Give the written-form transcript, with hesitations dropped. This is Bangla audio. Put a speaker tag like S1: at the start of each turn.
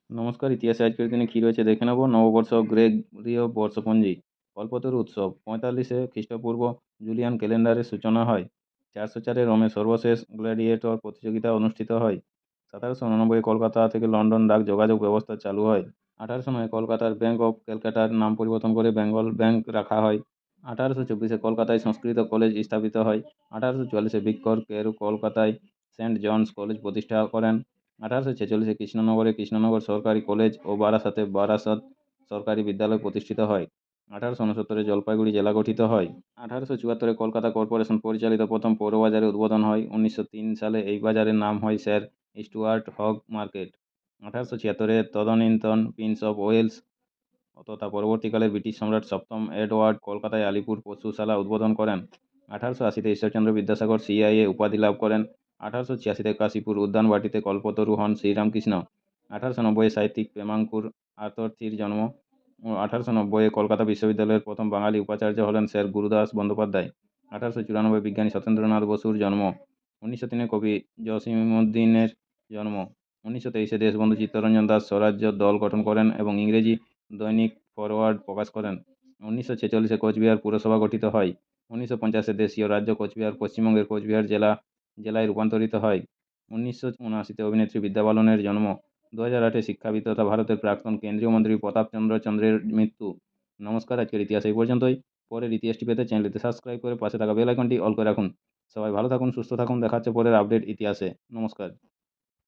S1: নমস্কার, ইতিহাসে আজকের দিনে কী রয়েছে দেখে নেব। নববর্ষ গ্রেগরীয় বর্ষপঞ্জি। কল্পতরু উৎসব 45 খ্রিস্টপূর্ব জুলিয়ান ক্যালেন্ডারের সূচনা হয়। 404 রোমে সর্বশেষ গ্ল্যাডিয়েটর প্রতিযোগিতা অনুষ্ঠিত হয়। 1789 কলকাতা থেকে লন্ডন ডাক যোগাযোগ ব্যবস্থা চালু হয়। 1809 কলকাতার ব্যাংক অফ ক্যালকাটার নাম পরিবর্তন করে বেঙ্গল ব্যাংক রাখা হয়। 1824 কলকাতায় সংস্কৃত কলেজ স্থাপিত হয়। 1844 ভিক্টর কেরু কলকাতায় সেন্ট জনস কলেজ প্রতিষ্ঠা করেন। 1846 কৃষ্ণনগরে কৃষ্ণনগর সরকারি কলেজ ও বারাসাতে বারাসত সরকারি বিদ্যালয় প্রতিষ্ঠিত হয়। 1869 জলপাইগুড়ি জেলা গঠিত হয়। 1874 কলকাতা কর্পোরেশন পরিচালিত প্রথম পৌরবাজারের উদ্বোধন হয়। 1903 সালে এই বাজারের নাম হয় স্যার স্টুয়ার্ট হগ মার্কেট। 1876 তদনীন্তন প্রিন্স অফ ওয়েলস তথা পরবর্তীকালে ব্রিটিশ সম্রাট সপ্তম এডওয়ার্ড কলকাতায় আলিপুর পশুশালা উদ্বোধন করেন। 1880 ঈশ্বরচন্দ্র বিদ্যাসাগর সিআইএ উপাধি লাভ করেন। 1886 কাশীপুর উদ্যানবাটিতে কল্পতরু হন শ্রীরামকৃষ্ণ। 1890 সাহিত্যিক প্রেমাঙ্কুর আতর্থীর জন্ম। 1890 কলকাতা বিশ্ববিদ্যালয়ের প্রথম বাঙালি উপাচার্য হলেন স্যার গুরুদাস বন্দ্যোপাধ্যায়। 1894 বিজ্ঞানী সত্যেন্দ্রনাথ বসুর জন্ম। 1903 কবি জসিমউদ্দিনের জন্ম। 1923 দেশবন্ধু চিত্তরঞ্জন দাস স্বরাজ্য দল গঠন করেন এবং ইংরেজি দৈনিক ফরওয়ার্ড প্রকাশ করেন। 1946 কোচবিহার পুরসভা গঠিত হয়। 1950 দেশীয় রাজ্য কোচবিহার পশ্চিমবঙ্গের কোচবিহার জেলায় রূপান্তরিত হয়। 1979 অভিনেত্রী বিদ্যা বালনের জন্ম। 2008 শিক্ষাবিদ তথা ভারতের প্রাক্তন কেন্দ্রীয় মন্ত্রী প্রতাপচন্দ্র চন্দ্রের মৃত্যু। নমস্কার, আজকের ইতিহাস এই পর্যন্তই। পরের ইতিহাসটি পেতে চ্যানেলটিতে সাবস্ক্রাইব করে পাশে থাকা বেল আইকনটি অল করে রাখুন। সবাই ভালো থাকুন, সুস্থ থাকুন। দেখা হচ্ছে পরের আপডেট ইতিহাসে। নমস্কার।